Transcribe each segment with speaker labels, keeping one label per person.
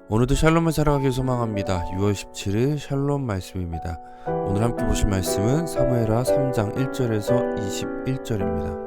Speaker 1: 오늘도 샬롬을 살아가길 소망합니다. 6월 17일 샬롬 말씀입니다. 오늘 함께 보실 말씀은 사무엘하 3장 1절에서 21절입니다.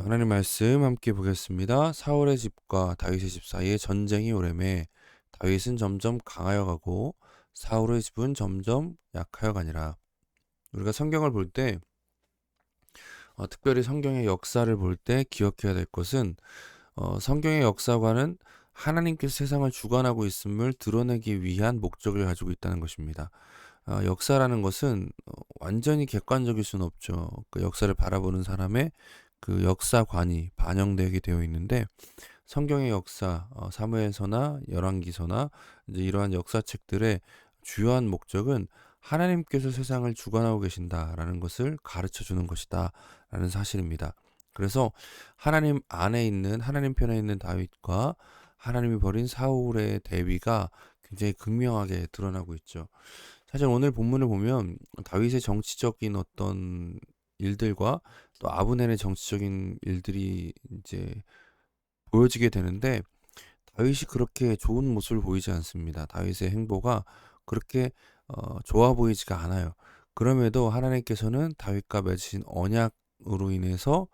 Speaker 1: 하나님 말씀 함께 보겠습니다. 사울의 집과 다윗의 집 사이에 전쟁이 오래매 다윗은 점점 강하여 가고 사울의 집은 점점 약하여 가니라. 우리가 성경을 볼 때 특별히 성경의 역사를 볼 때 기억해야 될 것은 성경의 역사관은 하나님께서 세상을 주관하고 있음을 드러내기 위한 목적을 가지고 있다는 것입니다. 역사라는 것은 완전히 객관적일 수는 없죠. 그 역사를 바라보는 사람의 그 역사관이 반영되게 되어 있는데 성경의 역사, 사무엘서나 열왕기서나 이제 이러한 역사책들의 주요한 목적은 하나님께서 세상을 주관하고 계신다라는 것을 가르쳐 주는 것이다라는 사실입니다. 그래서 하나님 안에 있는 하나님 편에 있는 다윗과 하나님이 버린 사울의 대비가 굉장히 극명하게 드러나고 있죠. 사실 오늘 본문을 보면 다윗의 정치적인 어떤 일들과 또 아브넬의 정치적인 일들이 이제 보여지게 되는데 다윗이 그렇게 좋은 모습을 보이지 않습니다. 다윗의 행보가 그렇게 좋아 보이지가 않아요. 그럼에도 하나님께서는 다윗과 맺으신 언약으로 인해서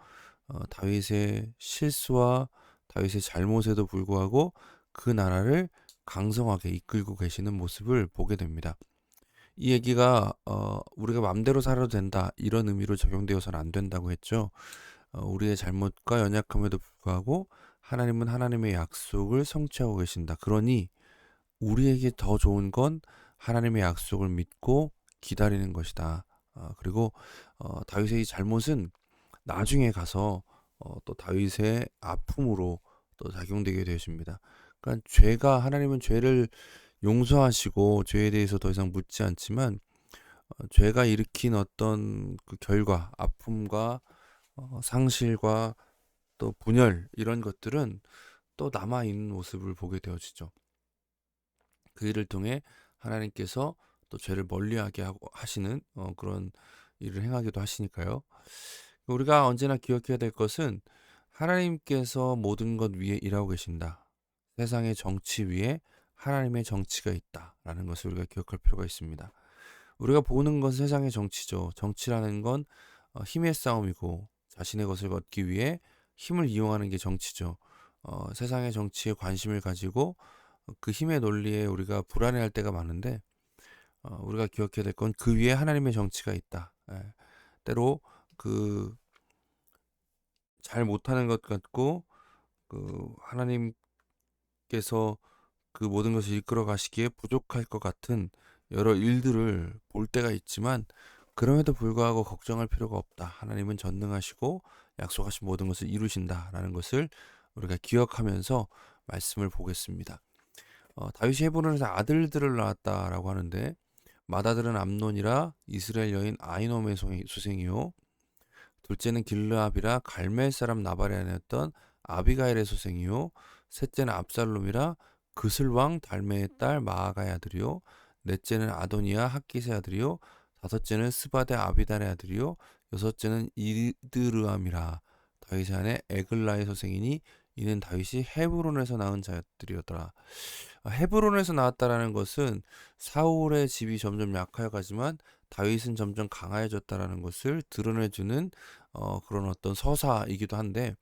Speaker 1: 다윗의 실수와 다윗의 잘못에도 불구하고 그 나라를 강성하게 이끌고 계시는 모습을 보게 됩니다. 이 얘기가 우리가 마음대로 살아도 된다 이런 의미로 적용되어서는 안 된다고 했죠. 우리의 잘못과 연약함에도 불구하고 하나님은 하나님의 약속을 성취하고 계신다. 그러니 우리에게 더 좋은 건 하나님의 약속을 믿고 기다리는 것이다. 그리고 다윗의 이 잘못은 나중에 가서 또 다윗의 아픔으로 또 작용되게 되십니다. 그러니까 죄가 하나님은 죄를 용서하시고 죄에 대해서 더 이상 묻지 않지만 죄가 일으킨 어떤 그 결과, 아픔과 상실과 또 분열 이런 것들은 또 남아 있는 모습을 보게 되어지죠. 그 일을 통해 하나님께서 또 죄를 멀리하게 하시는 그런 일을 행하기도 하시니까요. 우리가 언제나 기억해야 될 것은 하나님께서 모든 것 위에 일하고 계신다. 세상의 정치 위에 하나님의 정치가 있다라는 것을 우리가 기억할 필요가 있습니다. 우리가 보는 건 세상의 정치죠. 정치라는 건 힘의 싸움이고 자신의 것을 얻기 위해 힘을 이용하는 게 정치죠. 세상의 정치에 관심을 가지고 그 힘의 논리에 우리가 불안해할 때가 많은데 우리가 기억해야 될 건 그 위에 하나님의 정치가 있다. 예. 때로 그 잘 못하는 것 같고 그 하나님께서 그 모든 것을 이끌어 가시기에 부족할 것 같은 여러 일들을 볼 때가 있지만 그럼에도 불구하고 걱정할 필요가 없다. 하나님은 전능하시고 약속하신 모든 것을 이루신다라는 것을 우리가 기억하면서 말씀을 보겠습니다. 다윗이 헤브론에서 아들들을 낳았다라고 하는데 맏아들은 암논이라 이스라엘 여인 아히노의 수생이요 둘째는 길르압이라 갈멜 사람 나발의 아내였던 아비가일의 소생이요 셋째는 압살롬이라 그슬 왕 달메의 딸 마아가의 아들이요 넷째는 아도니아 학기스의 아들이요 다섯째는 스바데 아비달의 아들이요 여섯째는 이드르암이라 다윗의 아내 에글라의 소생이니 이는 다윗이 헤브론에서 낳은 자들이었더라. 헤브론에서 나왔다라는 것은 사울의 집이 점점 약하여 가지만 다윗은 점점 강하여졌다라는 것을 드러내주는 그런 어떤 서사이기도 한데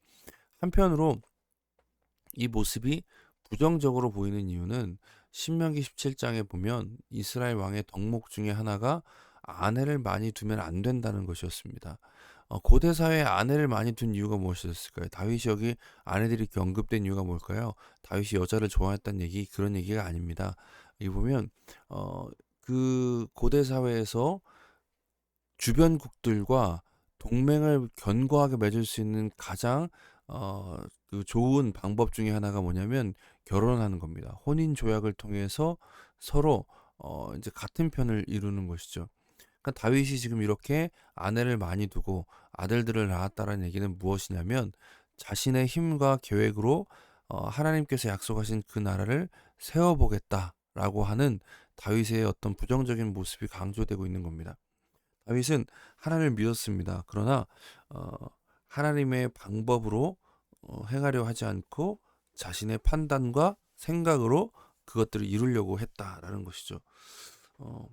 Speaker 1: 한편으로 이 모습이 부정적으로 보이는 이유는 신명기 17장에 보면 이스라엘 왕의 덕목 중에 하나가 아내를 많이 두면 안 된다는 것이었습니다. 고대 사회에 아내를 많이 둔 이유가 무엇이었을까요? 다윗이 여기 아내들이 이렇게 언급된 이유가 뭘까요? 다윗이 여자를 좋아했다는 얘기 그런 얘기가 아닙니다. 이 보면 그 고대 사회에서 주변국들과 동맹을 견고하게 맺을 수 있는 가장 그 좋은 방법 중에 하나가 뭐냐면 결혼하는 겁니다. 혼인 조약을 통해서 서로 이제 같은 편을 이루는 것이죠. 그러니까 다윗이 지금 이렇게 아내를 많이 두고 아들들을 낳았다라는 얘기는 무엇이냐면 자신의 힘과 계획으로 하나님께서 약속하신 그 나라를 세워보겠다라고 하는 다윗의 어떤 부정적인 모습이 강조되고 있는 겁니다. 다윗은 하나님을 믿었습니다. 그러나 하나님의 방법으로 행하려 하지 않고 자신의 판단과 생각으로 그것들을 이루려고 했다라는 것이죠. 어,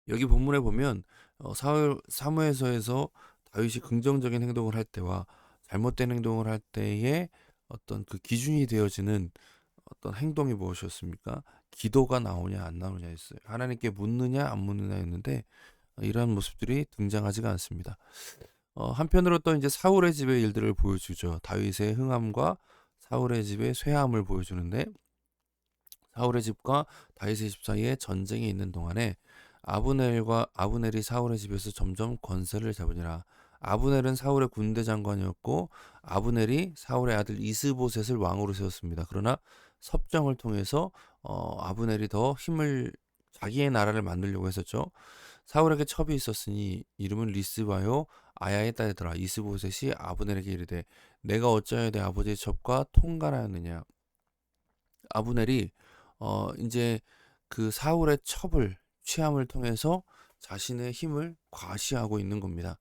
Speaker 1: 여기 본문에 보면 사무엘서에서 다윗이 긍정적인 행동을 할 때와 잘못된 행동을 할 때의 어떤 그 기준이 되어지는 어떤 행동이 무엇이었습니까? 기도가 나오냐 안 나오냐였어요. 하나님께 묻느냐 안 묻느냐였는데 이러한 모습들이 등장하지가 않습니다. 한편으로 또 이제 사울의 집의 일들을 보여주죠. 다윗의 흥함과 사울의 집의 쇠함을 보여주는데 사울의 집과 다윗의 집 사이에 전쟁이 있는 동안에 아브넬이 사울의 집에서 점점 권세를 잡으니라. 아브넬은 사울의 군대 장관이었고 아브넬이 사울의 아들 이스보셋을 왕으로 세웠습니다. 그러나 섭정을 통해서 아브넬이 더 힘을 자기의 나라를 만들려고 했었죠. 사울에게 첩이 있었으니 이름은 리스바요 아야의 딸이더라. 이스보셋이 아브넬에게 이르되 내가 어찌하여 내 아버지의 첩과 통간하였느냐. 아브넬이 이제 그 사울의 첩을 취함을 통해서 자신의 힘을 과시하고 있는 겁니다.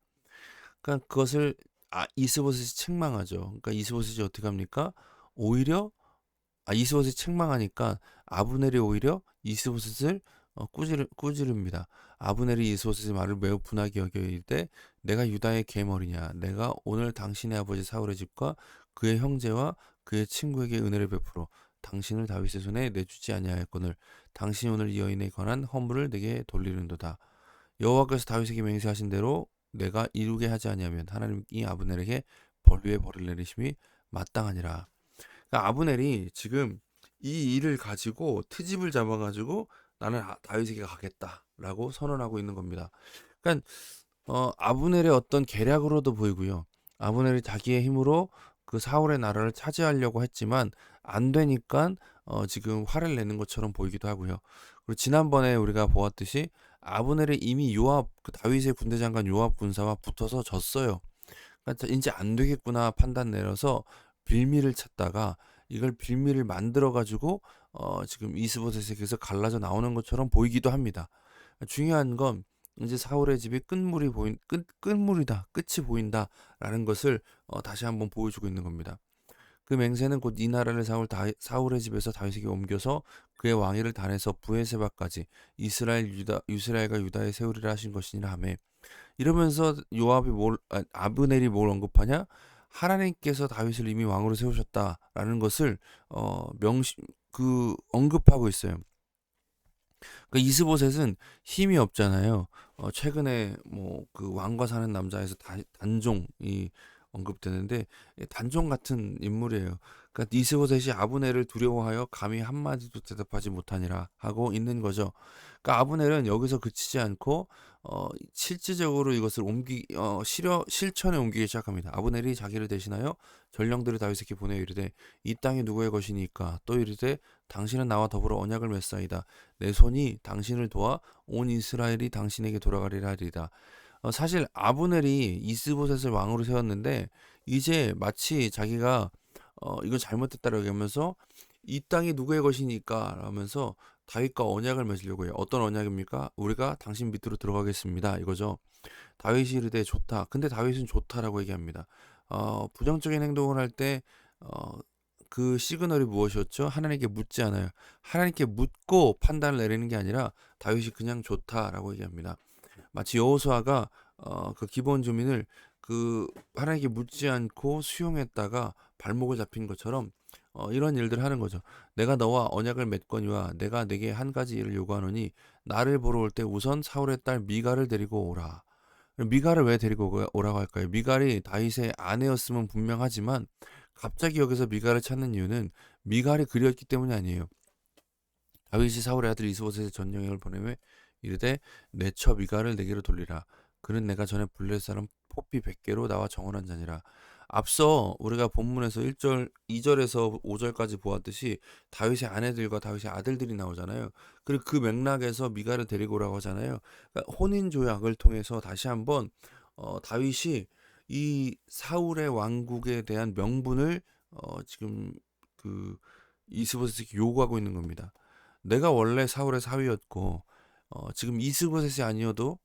Speaker 1: 그러니까 그것을 이스보셋이 책망하죠. 그러니까 이스보셋이 어떻게 합니까? 오히려 이스보셋이 책망하니까 아브넬이 오히려 이스보셋을 꾸지릅니다. 아브넬이 이스보셋의 말을 매우 분하게 여겨 이르되 내가 유다의 계머리냐 내가 오늘 당신의 아버지 사울의 집과 그의 형제와 그의 친구에게 은혜를 베풀어 당신을 다윗의 손에 내주지 아니하였거늘 당신이 오늘 이 여인에 관한 허물을 내게 돌리는도다. 여호와께서 다윗에게 맹세하신 대로 내가 이루게 하지 아니하면 하나님이 아브넬에게 벌 위에 벌을 내리심이 마땅하니라. 그러니까 아브넬이 지금 이 일을 가지고 트집을 잡아가지고 나는 다윗에게 가겠다라고 선언하고 있는 겁니다. 그러니까 아브넬의 어떤 계략으로도 보이고요. 아브넬이 자기의 힘으로 그 사울의 나라를 차지하려고 했지만 안 되니까 지금 화를 내는 것처럼 보이기도 하고요. 그리고 지난번에 우리가 보았듯이 아브넬이 이미 요압 그 다윗의 군대 장관 요압 군사와 붙어서 졌어요. 그러니까 이제 안 되겠구나 판단 내려서 빌미를 찾다가 이걸 빌미를 만들어 가지고 지금 이스보셋에게서 갈라져 나오는 것처럼 보이기도 합니다. 중요한 건 이제 사울의 집이 끝물이다, 끝이 보인다라는 것을 다시 한번 보여주고 있는 겁니다. 그 맹세는 곧 이 나라를 사울의 집에서 다윗에게 옮겨서 그의 왕위를 단해서 부에세바까지 이스라엘과 유다에 세우리라 하신 것이니라 하매 이러면서 아브넬이 뭘 언급하냐? 하나님께서 다윗을 이미 왕으로 세우셨다라는 것을 언급하고 있어요. 그 이스보셋은 힘이 없잖아요. 최근에 뭐 그 왕과 사는 남자에서 단종이 언급되는데 단종 같은 인물이에요. 그러니까 이스보셋이 아브넬을 두려워하여 감히 한마디도 대답하지 못하니라 하고 있는 거죠. 그러니까 아브넬은 여기서 그치지 않고 실질적으로 이것을 실천에 옮기기 시작합니다. 아브넬이 자기를 대신하여 전령들을 다윗에게 보내어 이르되 이 땅이 누구의 것이니까 또 이르되 당신은 나와 더불어 언약을 맺사이다. 내 손이 당신을 도와 온 이스라엘이 당신에게 돌아가리라 하리이다. 사실 아브넬이 이스보셋을 왕으로 세웠는데 이제 마치 자기가 이거 잘못했다라고 하면서 이 땅이 누구의 것이니까 하면서 다윗과 언약을 맺으려고 해요. 어떤 언약입니까? 우리가 당신 밑으로 들어가겠습니다. 이거죠. 다윗이 이르되 좋다. 근데 다윗은 좋다라고 얘기합니다. 부정적인 행동을 할 때 그 시그널이 무엇이었죠? 하나님께 묻지 않아요. 하나님께 묻고 판단을 내리는 게 아니라 다윗이 그냥 좋다라고 얘기합니다. 마치 여호수아가 그 기본 주민을 그 하나님께 묻지 않고 수용했다가 발목을 잡힌 것처럼 이런 일들을 하는 거죠. 내가 너와 언약을 맺거니와 내가 내게 한 가지 일을 요구하노니 나를 보러 올 때 우선 사울의 딸 미갈을 데리고 오라. 미갈을 왜 데리고 오라고 할까요? 미갈이 다윗의 아내였으면 분명하지만 갑자기 여기서 미갈을 찾는 이유는 미갈이 그리웠기 때문이 아니에요. 다윗이 사울의 아들 이스보셋의 전령을 보내매 이르되 내 처 미갈을 내게로 돌리라. 그는 내가 전에 블레 사람 포비 100개로 나와 정언한 자니라. 앞서 우리가 본문에서 1절, 2절에서 5절까지 보았듯이 다윗의 아내들과 다윗의 아들들이 나오잖아요. 그리고 그 맥락에서 미갈을 데리고 오라고 하잖아요. 그러니까 혼인 조약을 통해서 다시 한번 다윗이 이 사울의 왕국에 대한 명분을 지금 그 이스보셋에게 요구하고 있는 겁니다. 내가 원래 사울의 사위였고 지금 이스보셋이 아니어도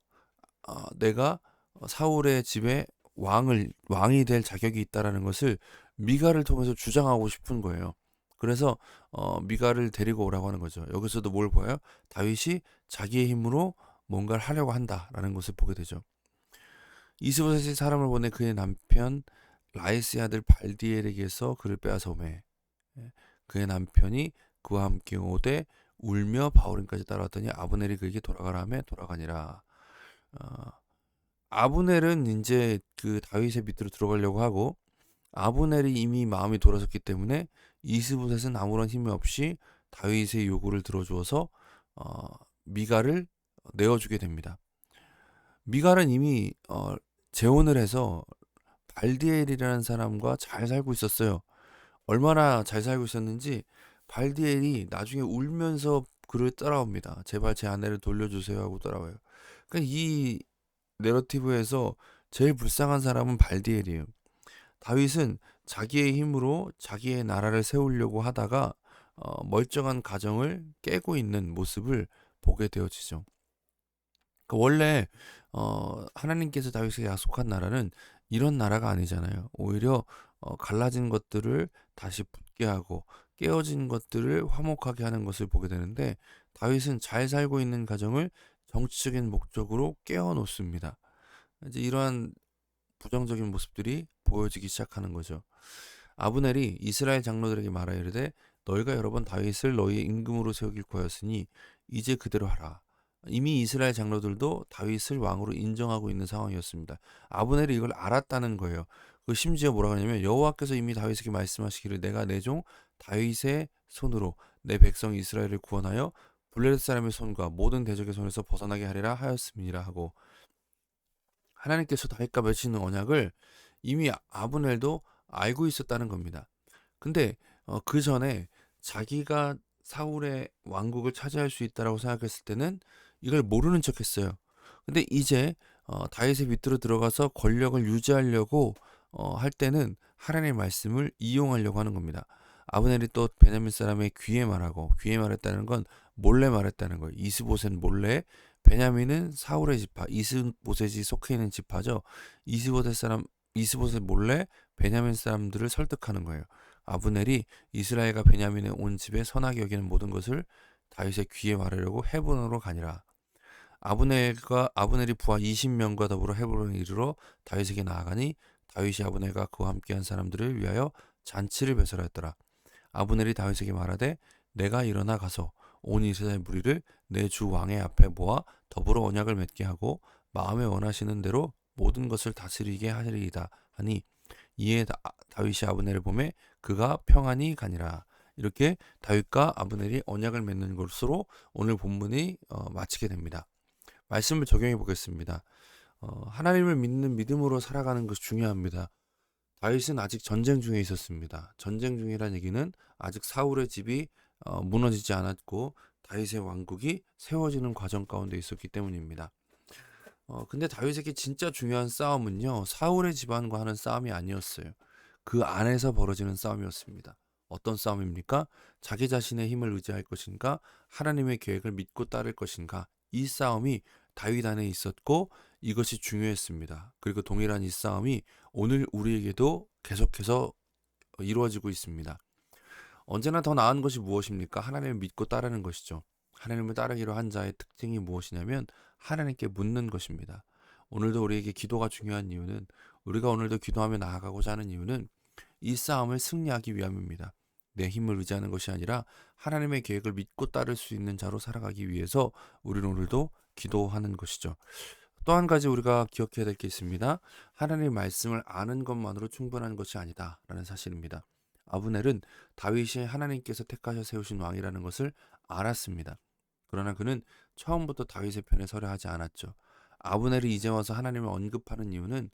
Speaker 1: 내가 사울의 집에 왕이 될 자격이 있다라는 것을 미갈을 통해서 주장하고 싶은 거예요. 그래서 미갈을 데리고 오라고 하는 거죠. 여기서도 뭘 보여요? 다윗이 자기의 힘으로 뭔가를 하려고 한다라는 것을 보게 되죠. 이스보셋이 사람을 보내 그의 남편 라이스의 아들 발디엘에게서 그를 빼앗아 오매 그의 남편이 그와 함께 오되 울며 바울임까지 따라왔더니 아브넬이 그에게 돌아가라 하며 돌아가니라. 어, 아브넬은 이제 그 다윗의 밑으로 들어가려고 하고 아브넬이 이미 마음이 돌아섰기 때문에 이스보셋은 아무런 힘이 없이 다윗의 요구를 들어주어서 어, 미갈을 내어주게 됩니다. 미갈은 이미 재혼을 해서 발디엘이라는 사람과 잘 살고 있었어요. 얼마나 잘 살고 있었는지 발디엘이 나중에 울면서 그를 따라옵니다. 제발 제 아내를 돌려주세요 하고 따라와요. 그러니까 이 내러티브에서 제일 불쌍한 사람은 발디엘이에요. 다윗은 자기의 힘으로 자기의 나라를 세우려고 하다가 멀쩡한 가정을 깨고 있는 모습을 보게 되어지죠. 원래 하나님께서 다윗에게 약속한 나라는 이런 나라가 아니잖아요. 오히려 갈라진 것들을 다시 붙게 하고 깨어진 것들을 화목하게 하는 것을 보게 되는데 다윗은 잘 살고 있는 가정을 정치적인 목적으로 깨어 놓습니다. 이제 이러한 부정적인 모습들이 보여지기 시작하는 거죠. 아브넬이 이스라엘 장로들에게 말하여 이르되 너희가 여러 번 다윗을 너희 임금으로 세우길 구하였으니 이제 그대로 하라. 이미 이스라엘 장로들도 다윗을 왕으로 인정하고 있는 상황이었습니다. 아브넬이 이걸 알았다는 거예요. 그 심지어 뭐라고 하냐면 여호와께서 이미 다윗에게 말씀하시기를 내가 내 종 다윗의 손으로 내 백성 이스라엘을 구원하여 블레셋 사람의 손과 모든 대적의 손에서 벗어나게 하리라 하였음이라 하고 하나님께서 다윗과 맺으시는 언약을 이미 아브넬도 알고 있었다는 겁니다. 근데 그 전에 자기가 사울의 왕국을 차지할 수 있다라고 생각했을 때는 이걸 모르는 척했어요. 근데 이제 다윗의 밑으로 들어가서 권력을 유지하려고 할 때는 하나님의 말씀을 이용하려고 하는 겁니다. 아브넬이 또 베냐민 사람의 귀에 말하고 귀에 말했다는 건 몰래 말했다는 거예요. 이스보셋 몰래 베냐민은 사울의 지파, 이스보셋이 속해 있는 지파죠. 이스보셋 몰래 베냐민 사람들을 설득하는 거예요. 아브넬이 이스라엘과 베냐민의 온 집에 선하게 여기는 모든 것을 다윗의 귀에 말하려고 헤브론으로 가니라. 아브넬이 부하 20명과 더불어 헤브론에 이르러 다윗에게 나아가니 다윗이 아브넬과 그와 함께한 사람들을 위하여 잔치를 배설하였더라. 아브넬이 다윗에게 말하되 내가 일어나 가서 온 이스라엘 무리를 내 주 왕의 앞에 모아 더불어 언약을 맺게 하고 마음에 원하시는 대로 모든 것을 다스리게 하리이다 하니 이에 다윗이 아브넬을 보매 그가 평안히 가니라. 이렇게 다윗과 아브넬이 언약을 맺는 것으로 오늘 본문이 마치게 됩니다. 말씀을 적용해 보겠습니다. 하나님을 믿는 믿음으로 살아가는 것이 중요합니다. 다윗은 아직 전쟁 중에 있었습니다. 전쟁 중이란 얘기는 아직 사울의 집이 무너지지 않았고 다윗의 왕국이 세워지는 과정 가운데 있었기 때문입니다. 근데 다윗에게 진짜 중요한 싸움은요, 사울의 집안과 하는 싸움이 아니었어요. 그 안에서 벌어지는 싸움이었습니다. 어떤 싸움입니까? 자기 자신의 힘을 의지할 것인가, 하나님의 계획을 믿고 따를 것인가, 이 싸움이 다윗 안에 있었고 이것이 중요했습니다. 그리고 동일한 이 싸움이 오늘 우리에게도 계속해서 이루어지고 있습니다. 언제나 더 나은 것이 무엇입니까? 하나님을 믿고 따르는 것이죠. 하나님을 따르기로 한 자의 특징이 무엇이냐면 하나님께 묻는 것입니다. 오늘도 우리에게 기도가 중요한 이유는 우리가 오늘도 기도하며 나아가고자 하는 이유는 이 싸움을 승리하기 위함입니다. 내 힘을 의지하는 것이 아니라 하나님의 계획을 믿고 따를 수 있는 자로 살아가기 위해서 우리는 오늘도 기도하는 것이죠. 또 한 가지 우리가 기억해야 될 게 있습니다. 하나님의 말씀을 아는 것만으로 충분한 것이 아니다라는 사실입니다. 아브넬은 다윗이 하나님께서 택하셔 세우신 왕이라는 것을 알았습니다. 그러나 그는 처음부터 다윗의 편에 서려 하지 않았죠. 아브넬이 이제 와서 하나님을 언급하는 이유는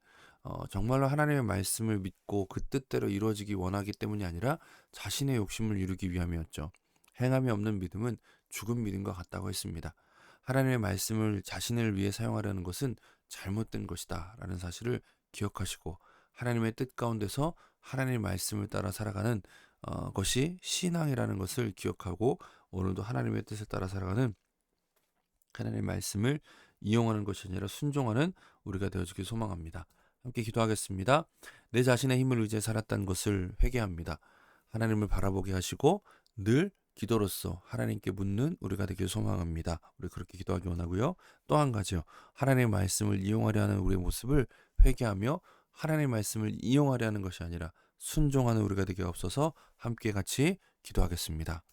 Speaker 1: 정말로 하나님의 말씀을 믿고 그 뜻대로 이루어지기 원하기 때문이 아니라 자신의 욕심을 이루기 위함이었죠. 행함이 없는 믿음은 죽은 믿음과 같다고 했습니다. 하나님의 말씀을 자신을 위해 사용하려는 것은 잘못된 것이다 라는 사실을 기억하시고 하나님의 뜻 가운데서 하나님의 말씀을 따라 살아가는 것이 신앙이라는 것을 기억하고 오늘도 하나님의 뜻을 따라 살아가는 하나님의 말씀을 이용하는 것이 아니라 순종하는 우리가 되어주길 소망합니다. 함께 기도하겠습니다. 내 자신의 힘을 의지해 살았던 것을 회개합니다. 하나님을 바라보게 하시고 늘 기도로서 하나님께 묻는 우리가 되길 소망합니다. 우리 그렇게 기도하기 원하고요. 또 한 가지요. 하나님의 말씀을 이용하려 하는 우리의 모습을 회개하며 하나님의 말씀을 이용하려 하는 것이 아니라 순종하는 우리가 되게 없어서 함께 같이 기도하겠습니다.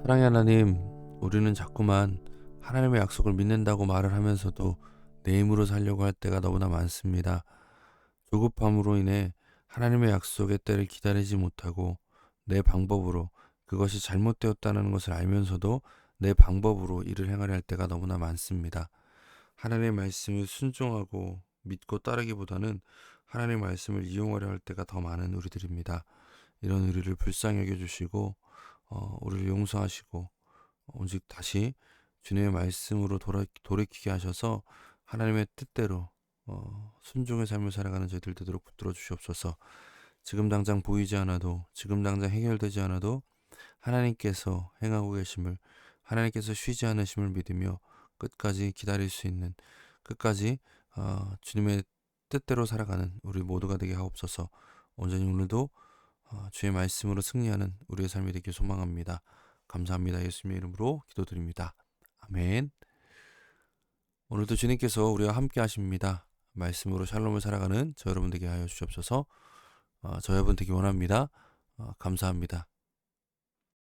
Speaker 1: 사랑의 하나님, 우리는 자꾸만 하나님의 약속을 믿는다고 말을 하면서도 내 힘으로 살려고 할 때가 너무나 많습니다. 조급함으로 인해 하나님의 약속의 때를 기다리지 못하고 내 방법으로, 그것이 잘못되었다는 것을 알면서도 내 방법으로 일을 행하려 할 때가 너무나 많습니다. 하나님의 말씀을 순종하고 믿고 따르기보다는 하나님의 말씀을 이용하려 할 때가 더 많은 우리들입니다. 이런 우리를 불쌍히 여겨주시고 우리를 용서하시고 오직 다시 주님의 말씀으로 돌이키게 하셔서 하나님의 뜻대로 순종의 삶을 살아가는 저희들 되도록 붙들어 주시옵소서. 지금 당장 보이지 않아도, 지금 당장 해결되지 않아도 하나님께서 행하고 계심을, 하나님께서 쉬지 않으심을 믿으며 끝까지 기다릴 수 있는, 끝까지 주님의 뜻대로 살아가는 우리 모두가 되게 하옵소서. 온전히 오늘도 주의 말씀으로 승리하는 우리의 삶이 되길 소망합니다. 감사합니다. 예수님의 이름으로 기도드립니다. 아멘. 오늘도 주님께서 우리와 함께 하십니다. 말씀으로 샬롬을 살아가는 저 여러분 되게 하여 주시옵소서. 저 여러분 되기 원합니다. 감사합니다.